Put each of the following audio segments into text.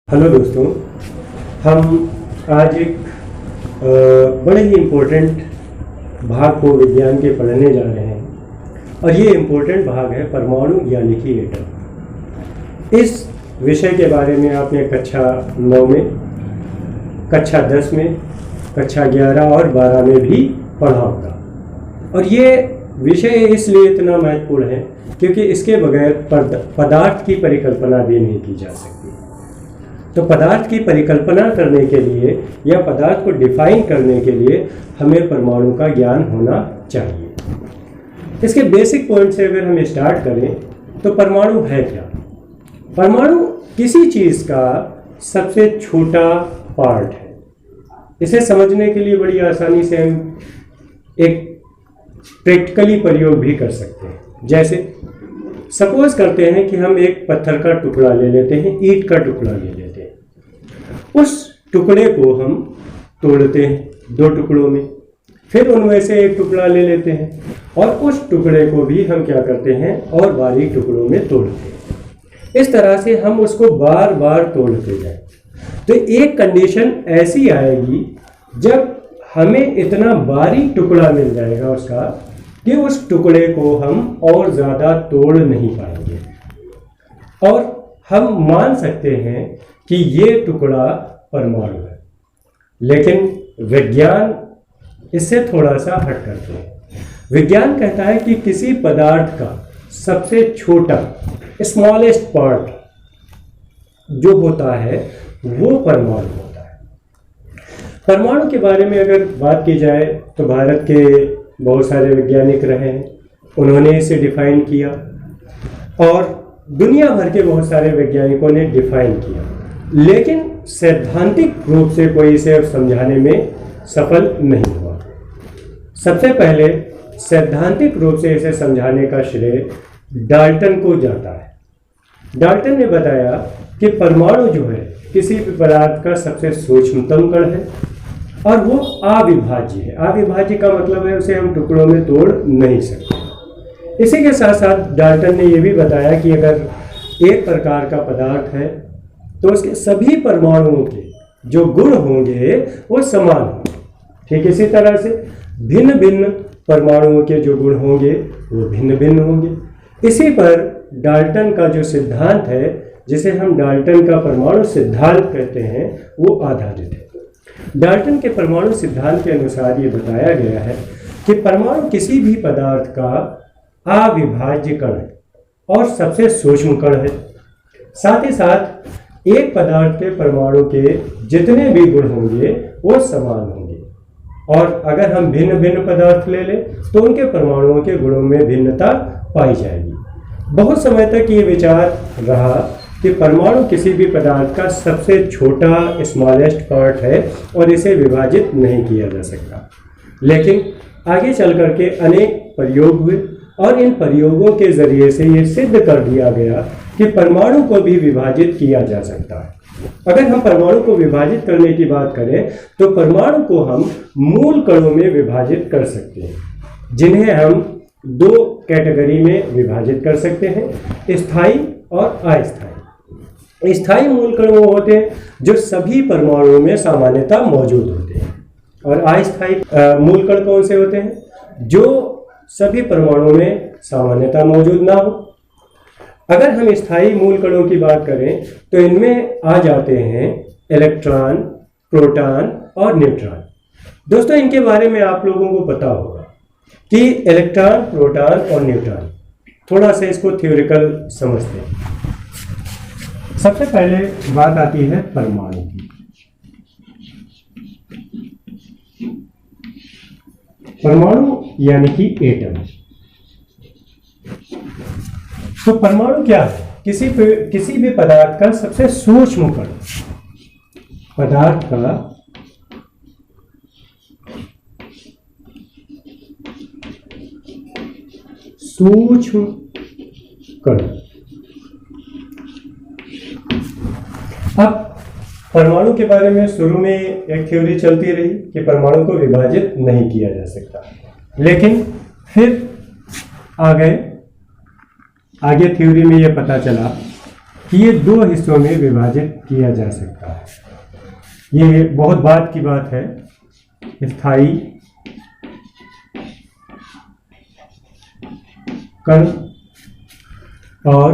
Hello दोस्तों, हम आज एक बड़े ही इम्पोर्टेंट भाग को विज्ञान के पढ़ने जा रहे हैं और ये इम्पोर्टेंट भाग है परमाणु यानी कि एटम। इस विषय के बारे में आपने कक्षा 9 में, कक्षा 10 में, कक्षा 11 और 12 में भी पढ़ा होगा। और ये विषय इसलिए इतना महत्वपूर्ण है क्योंकि इसके बगैर पदार्थ की परिकल्पना भी नहीं की जा सकती। तो पदार्थ की परिकल्पना करने के लिए या पदार्थ को डिफाइन करने के लिए हमें परमाणु का ज्ञान होना चाहिए। इसके बेसिक पॉइंट से अगर हम स्टार्ट करें तो परमाणु है क्या? परमाणु किसी चीज़ का सबसे छोटा पार्ट है। इसे समझने के लिए बड़ी आसानी से हम एक प्रैक्टिकली प्रयोग भी कर सकते हैं। जैसे सपोज करते हैं कि हम एक पत्थर का टुकड़ा ले लेते हैं, ईंट का टुकड़ा ले लेते हैं। उस टुकड़े को हम तोड़ते हैं 2 टुकड़ों में, फिर उनमें से एक टुकड़ा ले लेते हैं और उस टुकड़े को भी हम क्या करते हैं और बारीक टुकड़ों में तोड़ते हैं। इस तरह से हम उसको बार बार तोड़ते जाएं। तो एक कंडीशन ऐसी आएगी जब हमें इतना बारीक टुकड़ा मिल जाएगा उसका कि उस टुकड़े को हम और ज़्यादा तोड़ नहीं पाएंगे और हम मान सकते हैं कि ये टुकड़ा परमाणु है। लेकिन विज्ञान इससे थोड़ा सा हट करते हैं। विज्ञान कहता है कि किसी पदार्थ का सबसे छोटा स्मॉलेस्ट पार्ट जो होता है वो परमाणु होता है। परमाणु के बारे में अगर बात की जाए तो भारत के बहुत सारे वैज्ञानिक रहे हैं, उन्होंने इसे डिफाइन किया और दुनिया भर के बहुत सारे वैज्ञानिकों ने डिफाइन किया, लेकिन सैद्धांतिक रूप से कोई इसे समझाने में सफल नहीं हुआ। सबसे पहले सैद्धांतिक रूप से इसे समझाने का श्रेय डाल्टन को जाता है। डाल्टन ने बताया कि परमाणु जो है किसी भी पदार्थ का सबसे सूक्ष्मतम कण है और वो अविभाज्य है। अविभाज्य का मतलब है उसे हम टुकड़ों में तोड़ नहीं सकते। इसी के साथ साथ डाल्टन ने यह भी बताया कि अगर एक प्रकार का पदार्थ है तो उसके सभी परमाणुओं के जो गुण होंगे वो समान होंगे। ठीक इसी तरह से भिन्न भिन्न परमाणुओं के जो गुण होंगे वो भिन्न भिन्न होंगे। इसी पर डाल्टन का जो सिद्धांत है, जिसे हम डाल्टन का परमाणु सिद्धांत कहते हैं, वो आधारित है। डाल्टन के परमाणु सिद्धांत के अनुसार ये बताया गया है कि परमाणु किसी भी पदार्थ का अविभाज्य कण है और सबसे सूक्ष्म कण है। साथ ही साथ एक पदार्थ के परमाणु के जितने भी गुण होंगे वो समान होंगे और अगर हम भिन्न भिन्न पदार्थ ले लें तो उनके परमाणुओं के गुणों में भिन्नता पाई जाएगी। बहुत समय तक ये विचार रहा कि परमाणु किसी भी पदार्थ का सबसे छोटा स्मॉलेस्ट पार्ट है और इसे विभाजित नहीं किया जा सकता। लेकिन आगे चल करके अनेक प्रयोग हुए और इन प्रयोगों के जरिए से ये सिद्ध कर दिया गया कि परमाणु को भी विभाजित किया जा सकता है। अगर हम परमाणु को विभाजित करने की बात करें तो परमाणु को हम मूल कणों में विभाजित कर सकते हैं, जिन्हें हम 2 कैटेगरी में विभाजित कर सकते हैं, स्थायी और अस्थायी। स्थायी मूल कण वो होते हैं जो सभी परमाणुओं में सामान्यतः मौजूद होते हैं और अस्थायी मूल कण कौन से होते हैं? जो सभी परमाणुओं में सामान्यतः मौजूद ना हो। अगर हम स्थायी मूल कणों की बात करें तो इनमें आ जाते हैं इलेक्ट्रॉन, प्रोटॉन और न्यूट्रॉन। दोस्तों, इनके बारे में आप लोगों को पता होगा कि इलेक्ट्रॉन, प्रोटॉन और न्यूट्रॉन, थोड़ा सा इसको थ्योरिकल समझते हैं। सबसे पहले बात आती है परमाणु की। परमाणु यानी कि एटम। तो परमाणु क्या है? किसी भी पदार्थ का सबसे सूक्ष्म कण। पदार्थ का सूक्ष्म कण। अब परमाणु के बारे में शुरू में एक थ्योरी चलती रही कि परमाणु को विभाजित नहीं किया जा सकता, लेकिन फिर आगे थ्योरी में यह पता चला कि ये दो हिस्सों में विभाजित किया जा सकता है। ये बहुत बात की बात है। स्थायी कण और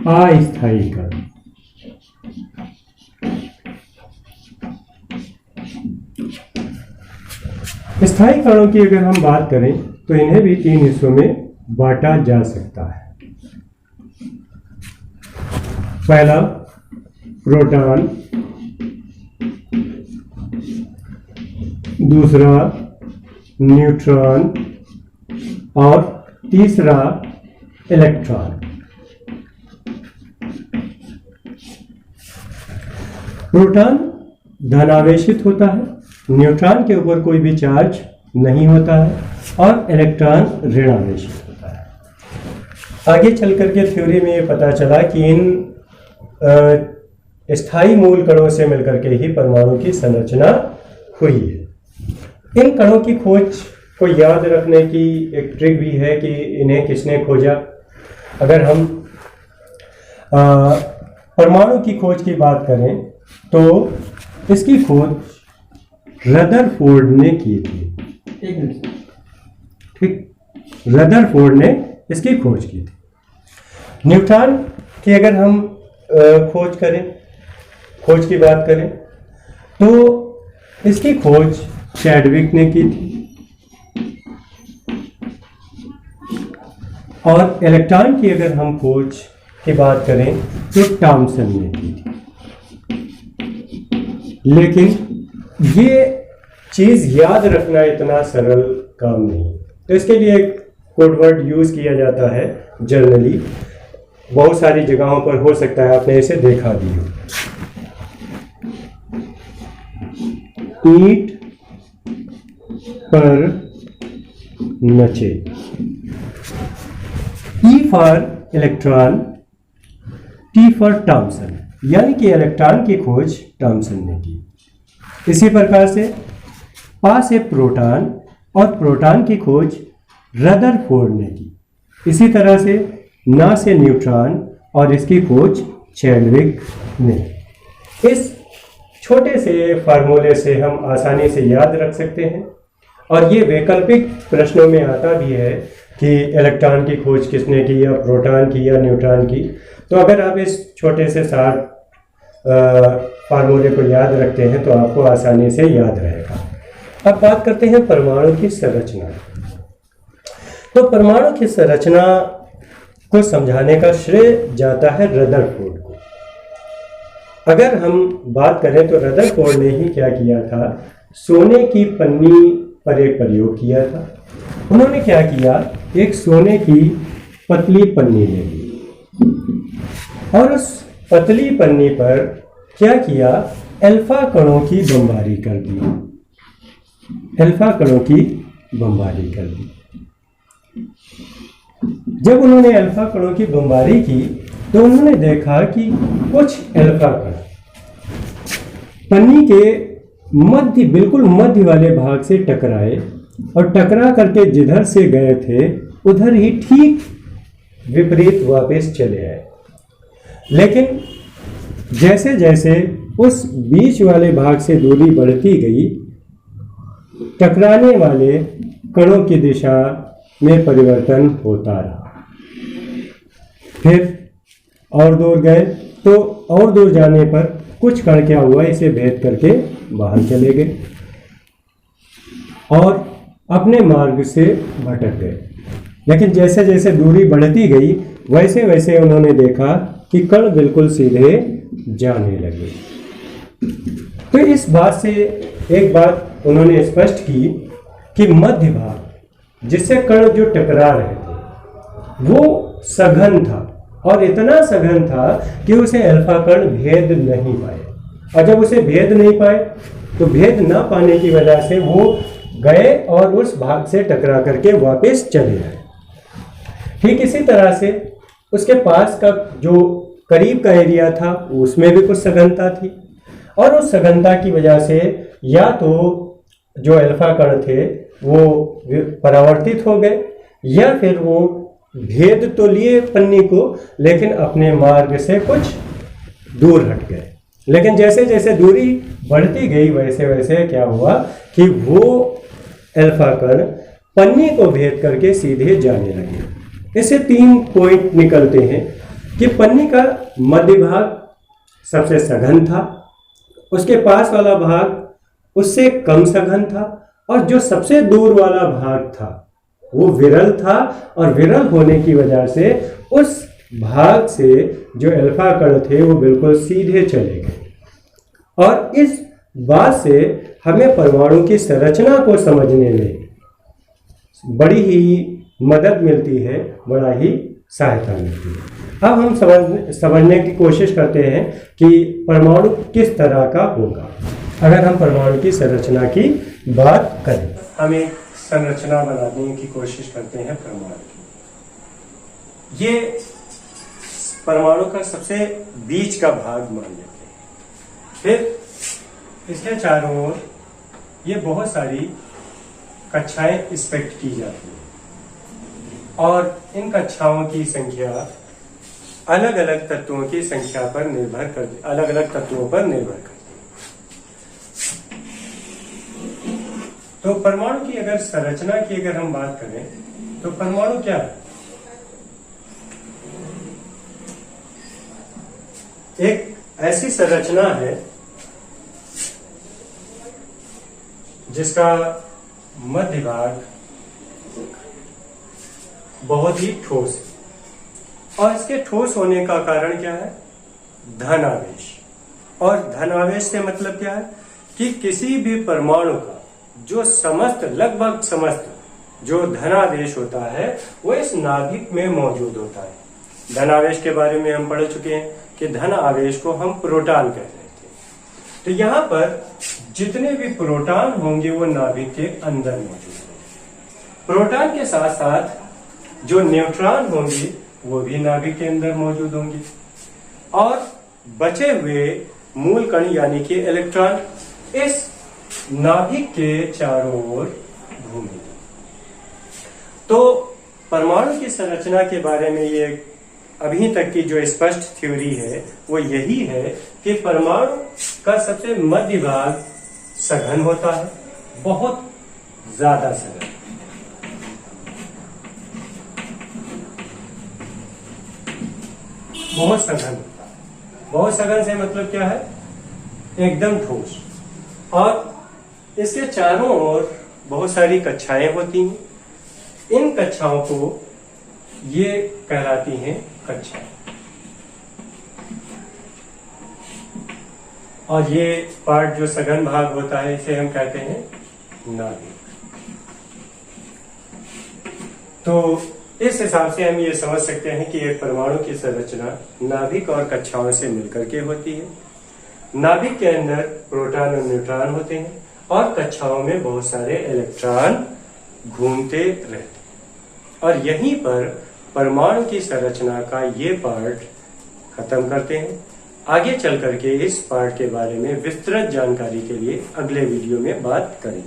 अस्थायी कण। स्थायी कणों की अगर हम बात करें तो इन्हें भी तीन हिस्सों में बांटा जा सकता है। पहला प्रोटॉन, दूसरा न्यूट्रॉन और तीसरा इलेक्ट्रॉन। प्रोटॉन धनावेशित होता है, न्यूट्रॉन के ऊपर कोई भी चार्ज नहीं होता है और इलेक्ट्रॉन ऋणावेशित होता है। आगे चल करके थ्योरी में ये पता चला कि इन स्थायी मूल कणों से मिलकर के ही परमाणु की संरचना हुई है। इन कणों की खोज को याद रखने की एक ट्रिक भी है कि इन्हें किसने खोजा। अगर हम परमाणु की खोज की बात करें तो इसकी खोज रदरफोर्ड ने की थी। ठीक, रदरफोर्ड ने इसकी खोज की थी। न्यूट्रॉन की अगर हम खोज की बात करें तो इसकी खोज चैडविक ने की थी और इलेक्ट्रॉन की अगर हम खोज की बात करें तो थॉमसन ने की थी। लेकिन ये चीज़ याद रखना इतना सरल काम नहीं, तो इसके लिए एक कोड वर्ड यूज़ किया जाता है जनरली, बहुत सारी जगहों पर हो सकता है आपने इसे देखा भी हो। ईंट पर नचे। E for electron, T for Thomson, यानी कि इलेक्ट्रॉन की खोज थॉमसन ने की। इसी प्रकार से पा से प्रोटॉन और प्रोटॉन की खोज रदरफोर्ड ने की। इसी तरह से ना से न्यूट्रॉन और इसकी खोज चैडविक ने। इस छोटे से फार्मूले से हम आसानी से याद रख सकते हैं और ये वैकल्पिक प्रश्नों में आता भी है कि इलेक्ट्रॉन की खोज किसने की, या प्रोटॉन की या न्यूट्रॉन की। तो अगर आप इस छोटे से 60 फार्मूले को याद रखते हैं तो आपको आसानी से याद रहेगा। अब बात करते हैं परमाणु की संरचना। तो परमाणु की संरचना को समझाने का श्रेय जाता है रदरफोर्ड को। अगर हम बात करें तो रदरफोर्ड ने ही क्या किया था, सोने की पन्नी पर एक प्रयोग किया था। उन्होंने क्या किया, एक सोने की पतली पन्नी ले ली और उस पतली पन्नी पर क्या किया, अल्फा कणों की बमबारी कर दी। अल्फा कणों की बमबारी कर दी। जब उन्होंने अल्फा कणों की बमबारी की तो उन्होंने देखा कि कुछ अल्फा कण पन्नी के मध्य, बिल्कुल मध्य वाले भाग से टकराए और टकरा करके जिधर से गए थे उधर ही ठीक विपरीत वापस चले आए। लेकिन जैसे जैसे उस बीच वाले भाग से दूरी बढ़ती गई, टकराने वाले कणों की दिशा में परिवर्तन होता रहा। फिर और दूर गए तो और दूर जाने पर कुछ कण क्या हुआ, इसे भेद करके बाहर चले गए और अपने मार्ग से भटक गए। लेकिन जैसे जैसे दूरी बढ़ती गई वैसे वैसे उन्होंने देखा कि कण बिल्कुल सीधे जाने लगे। तो इस बात से एक बात उन्होंने स्पष्ट की कि मध्य भाग जिससे कण जो टकरा रहे थे वो सघन था और इतना सघन था कि उसे अल्फा कण भेद नहीं पाए। और जब उसे भेद नहीं पाए तो भेद ना पाने की वजह से वो गए और उस भाग से टकरा करके वापस चले आए। ठीक इसी तरह से उसके पास का जो करीब का एरिया था उसमें भी कुछ सघनता थी और उस सघनता की वजह से या तो जो अल्फा कण थे वो परावर्तित हो गए या फिर वो भेद तो लिए पन्नी को, लेकिन अपने मार्ग से कुछ दूर हट गए। लेकिन जैसे जैसे दूरी बढ़ती गई वैसे वैसे क्या हुआ कि वो अल्फा कण पन्नी को भेद करके सीधे जाने लगे। इससे 3 पॉइंट निकलते हैं कि पन्नी का मध्य भाग सबसे सघन था, उसके पास वाला भाग उससे कम सघन था, और जो सबसे दूर वाला भाग था वो विरल था, और विरल होने की वजह से उस भाग से जो अल्फा कण थे वो बिल्कुल सीधे चले गए। और इस बात से हमें परमाणु की संरचना को समझने में बड़ी ही मदद मिलती है, बड़ा ही सहायता मिलती है। अब हम समझने की कोशिश करते हैं कि परमाणु किस तरह का होगा। अगर हम परमाणु की संरचना की बात करें, हम एक संरचना बनाने की कोशिश करते हैं परमाणु की। ये परमाणु का सबसे बीच का भाग मान लेते हैं। फिर इसके चारों ओर ये बहुत सारी कक्षाएं इंस्पेक्ट की जाती हैं, और इन कक्षाओं की संख्या अलग अलग तत्वों की संख्या पर निर्भर करती, अलग अलग तत्वों पर निर्भर करती है। तो परमाणु की अगर संरचना की अगर हम बात करें तो परमाणु क्या है? एक ऐसी संरचना है जिसका मध्य भाग बहुत ही ठोस है, और इसके ठोस होने का कारण क्या है? धन आवेश। और धन आवेश से मतलब क्या है कि किसी भी परमाणु का जो समस्त, लगभग समस्त जो धनावेश होता है वो इस नाभिक में मौजूद होता है। धनावेश के बारे में हम पढ़ चुके हैं कि धन आवेश को हम प्रोटॉन कहते हैं। तो यहाँ पर जितने भी प्रोटॉन होंगे वो नाभिक के अंदर मौजूद होंगे। प्रोटॉन के साथ साथ जो न्यूट्रॉन होंगे वो भी नाभिक के अंदर मौजूद होंगे, और बचे हुए मूल कण यानी कि इलेक्ट्रॉन इस नाभिक के चारों ओर घूमेंगे। तो परमाणु की संरचना के बारे में ये अभी तक की जो स्पष्ट थ्योरी है वो यही है कि परमाणु का सबसे मध्य भाग सघन होता है, बहुत ज्यादा सघन। बहुत सघन होता है। बहुत सघन से मतलब क्या है? एकदम ठोस। और इसके चारों ओर बहुत सारी कक्षाएं होती हैं। इन कक्षाओं को ये कहलाती हैं कक्षाएं, और ये पार्ट जो सघन भाग होता है इसे हम कहते हैं नाभिक। तो इस हिसाब से हम ये समझ सकते हैं कि एक परमाणु की संरचना नाभिक और कक्षाओं से मिलकर के होती है। नाभिक के अंदर प्रोटॉन और न्यूट्रॉन होते हैं, और कक्षाओं में बहुत सारे इलेक्ट्रॉन घूमते रहते हैं। और यहीं पर परमाणु की संरचना का ये पार्ट खत्म करते हैं। आगे चल करके इस पार्ट के बारे में विस्तृत जानकारी के लिए अगले वीडियो में बात करेंगे।